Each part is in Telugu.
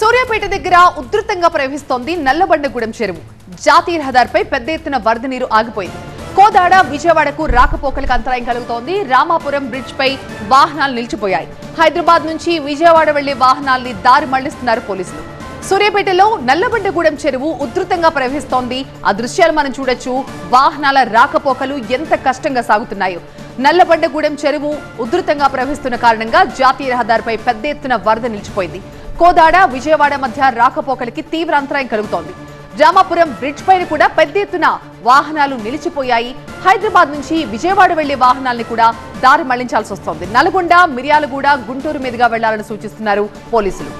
సూర్యాపేట దగ్గర ఉధృతంగా ప్రవహిస్తోంది నల్లబండగూడెం చెరువు. జాతీయ రహదారిపై పెద్ద ఎత్తున వరద నీరు ఆగిపోయింది. కోదాడ విజయవాడకు రాకపోకలకు అంతరాయం కలుగుతోంది. రామాపురం బ్రిడ్జ్ పై వాహనాలు నిలిచిపోయాయి. హైదరాబాద్ నుంచి విజయవాడ వెళ్లే వాహనాల్ని దారి మళ్లిస్తున్నారు పోలీసులు. సూర్యాపేటలో నల్లబండగూడెం చెరువు ఉధృతంగా ప్రవహిస్తోంది. ఆ దృశ్యాలు మనం చూడొచ్చు. వాహనాల రాకపోకలు ఎంత కష్టంగా సాగుతున్నాయో. నల్లబండగూడెం చెరువు ఉధృతంగా ప్రవహిస్తున్న కారణంగా జాతీయ రహదారిపై పెద్ద ఎత్తున వరద నిలిచిపోయింది. కోదాడ విజయవాడ మధ్య రాకపోకలకి తీవ్ర అంతరాయం కలుగుతోంది. రామాపురం బ్రిడ్జ్ పైన కూడా పెద్ద ఎత్తున వాహనాలు నిలిచిపోయాయి. హైదరాబాద్ నుంచి విజయవాడ వెళ్లే వాహనాల్ని కూడా దారి మళ్లించాల్సి వస్తోంది. నల్గొండ, మిర్యాలగూడ, గుంటూరు మీదుగా వెళ్లాలని సూచిస్తున్నారు పోలీసులు.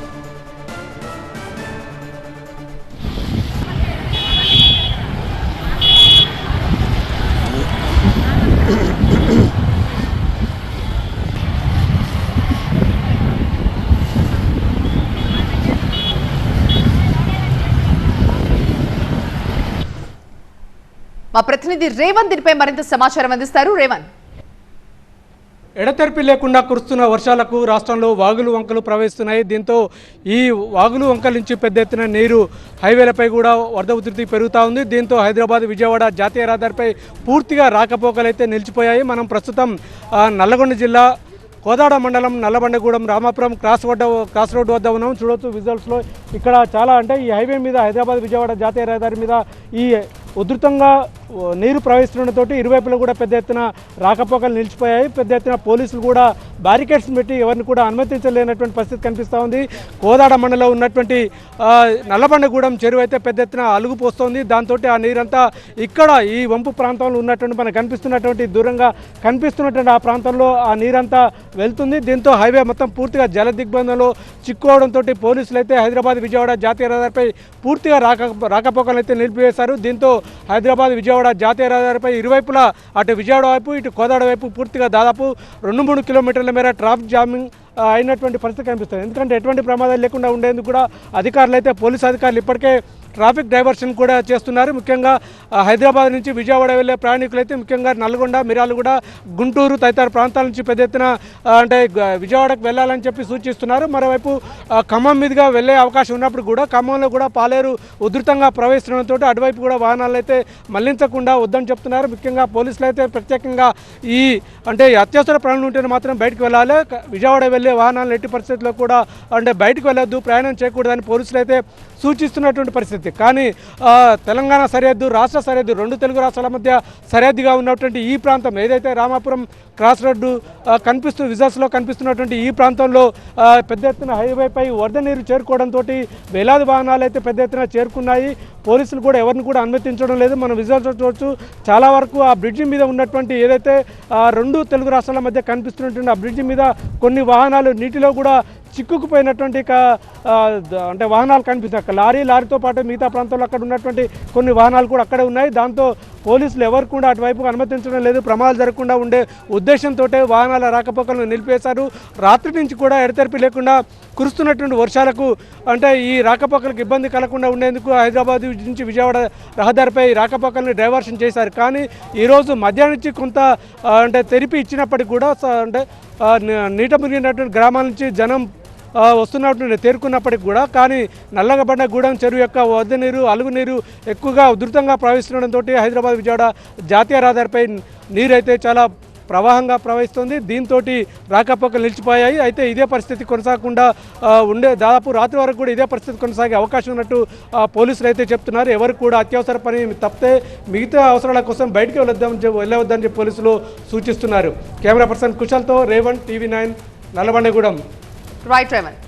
మా ప్రతినిధి రేవంత్ దీనిపై మరింత సమాచారం అందిస్తారు. రేవంత్, ఎడతెరిపి లేకుండా కురుస్తున్న వర్షాలకు రాష్ట్రంలో వాగులు వంకలు ప్రవహిస్తున్నాయి. దీంతో ఈ వాగులు వంకల నుంచి పెద్ద ఎత్తున నీరు హైవేలపై కూడా వరద ఉధృతి పెరుగుతూ ఉంది. దీంతో హైదరాబాద్ విజయవాడ జాతీయ రహదారిపై పూర్తిగా రాకపోకలు అయితే నిలిచిపోయాయి. మనం ప్రస్తుతం నల్లగొండ జిల్లా కోదాడ మండలం నల్లబండగూడెం రామాపురం క్రాస్ రోడ్డు వద్ద ఉన్నాం. చూడొచ్చు విజువల్స్లో ఇక్కడ చాలా అంటే ఈ హైవే మీద హైదరాబాద్ విజయవాడ జాతీయ రహదారి మీద ఈ ఉధృతంగా నీరు ప్రవహిస్తుండటంతో ఇరువైపులా కూడా పెద్ద ఎత్తున రాకపోకలు నిలిచిపోయాయి. పెద్ద ఎత్తున పోలీసులు కూడా బ్యారికేడ్స్ పెట్టి ఎవరిని కూడా అనుమతించలేనటువంటి పరిస్థితి కనిపిస్తూ ఉంది. కోదాడ మండలంలో ఉన్నటువంటి నల్లబండగూడెం చెరువు అయితే పెద్ద ఎత్తున అలుగు పోస్తోంది. దాంతో ఆ నీరంతా ఇక్కడ ఈ వంపు ప్రాంతంలో ఉన్నటువంటి మనకు కనిపిస్తున్నటువంటి దూరంగా కనిపిస్తున్నటువంటి ఆ ప్రాంతంలో ఆ నీరంతా వెళ్తుంది. దీంతో హైవే మొత్తం పూర్తిగా జల దిగ్బంధంలో చిక్కుకోవడంతో పోలీసులు అయితే హైదరాబాద్ విజయవాడ జాతీయ రహదారిపై పూర్తిగా రాకపోకలు అయితే నిలిపివేశారు. దీంతో హైదరాబాద్ విజయవాడ జాతీయ రహదారిపై ఇరువైపులా అటు విజయవాడ వైపు ఇటు కోదాడ వైపు పూర్తిగా దాదాపు 2-3 కిలోమీటర్ల మేర ట్రాఫిక్ జామింగ్ అయినటువంటి పరిస్థితి కనిపిస్తుంది. ఎందుకంటే ఎటువంటి ప్రమాదాలు లేకుండా ఉండేందుకు కూడా అధికారులు అయితే పోలీసు అధికారులు ఇప్పటికే ట్రాఫిక్ డైవర్షన్ కూడా చేస్తున్నారు. ముఖ్యంగా హైదరాబాద్ నుంచి విజయవాడ వెళ్ళే ప్రయాణికులైతే ముఖ్యంగా నల్గొండ, మిర్యాలగూడ, గుంటూరు తదితర ప్రాంతాల నుంచి పెద్ద ఎత్తున అంటే విజయవాడకు వెళ్ళాలని చెప్పి సూచిస్తున్నారు. మరోవైపు ఖమ్మం మీదుగా వెళ్ళే అవకాశం ఉన్నప్పుడు కూడా ఖమ్మంలో కూడా పాలేరు ఉధృతంగా ప్రవహిస్తుండటంతో అటువైపు కూడా వాహనాలు అయితే మళ్లించకుండా వద్దని చెప్తున్నారు. ముఖ్యంగా పోలీసులు అయితే ప్రత్యేకంగా ఈ అంటే అత్యవసర ప్రాణులు ఉంటేనే మాత్రం బయటకు వెళ్ళాలి, విజయవాడ వెళ్ళే వాహనాలు ఎట్టి పరిస్థితుల్లో కూడా అంటే బయటకు వెళ్ళొద్దు, ప్రయాణం చేయకూడదని పోలీసులు అయితే సూచిస్తున్నటువంటి పరిస్థితి. కానీ తెలంగాణ సరిహద్దు, రాష్ట్ర సరిహద్దు, 2 తెలుగు రాష్ట్రాల మధ్య సరిహద్దుగా ఉన్నటువంటి ఈ ప్రాంతం ఏదైతే రామాపురం క్రాస్ రోడ్డు విజువల్స్లో కనిపిస్తున్నటువంటి ఈ ప్రాంతంలో పెద్ద ఎత్తున హైవేపై వరద నీరు చేరుకోవడంతో వేలాది వాహనాలు అయితే పెద్ద ఎత్తున చేరుకున్నాయి. పోలీసులు కూడా ఎవరిని కూడా అనుమతించడం లేదు. మనం విజువల్స్ చూడవచ్చు. చాలా వరకు ఆ బ్రిడ్జి మీద ఉన్నటువంటి ఏదైతే 2 తెలుగు రాష్ట్రాల మధ్య కనిపిస్తున్నటువంటి ఆ బ్రిడ్జి మీద కొన్ని వాహనాలు నీటిలో కూడా చిక్కుకుపోయినటువంటి అంటే వాహనాలు కనిపిస్తాయి. లారీతో పాటు మిగతా ప్రాంతంలో అక్కడ ఉన్నటువంటి కొన్ని వాహనాలు కూడా అక్కడే ఉన్నాయి. దాంతో పోలీసులు ఎవరు కూడా అటువైపు అనుమతించడం లేదు. ప్రమాదాలు జరగకుండా ఉండే ఉద్దేశంతో వాహనాల రాకపోకలను నిలిపేశారు. రాత్రి నుంచి కూడా ఎడతెరిపి లేకుండా కురుస్తున్నటువంటి వర్షాలకు అంటే ఈ రాకపోకలకు ఇబ్బంది కలగకుండా ఉండేందుకు హైదరాబాద్ నుంచి విజయవాడ రహదారిపై రాకపోకలను డైవర్షన్ చేశారు. కానీ ఈరోజు మధ్యాహ్నం నుంచి కొంత అంటే తెరిపి ఇచ్చినప్పటికీ కూడా అంటే నీట మునిగినటువంటి గ్రామాల నుంచి జనం వస్తున్నటువంటి తేరుకున్నప్పటికి కూడా కానీ నల్లబండగూడెం చెరువు యొక్క వరద నీరు, అలుగు నీరు ఎక్కువగా ఉధృతంగా ప్రవహిస్తుండటంతో హైదరాబాద్ విజయవాడ జాతీయ రహదారిపై నీరు అయితే చాలా ప్రవాహంగా ప్రవహిస్తుంది. దీంతో రాకపోకలు నిలిచిపోయాయి. అయితే ఇదే పరిస్థితి కొనసాగకుండా దాదాపు రాత్రి వరకు కూడా ఇదే పరిస్థితి కొనసాగే అవకాశం ఉన్నట్టు పోలీసులు అయితే చెప్తున్నారు. ఎవరికి కూడా అత్యవసర పని తప్పితే మిగతా అవసరాల కోసం బయటికి వెళ్ళవద్దని చెప్పి పోలీసులు సూచిస్తున్నారు. కెమెరా పర్సన్ కుశల్తో రేవంత్, TV9 నల్లబండగూడెం. రైట్ రేవంత్.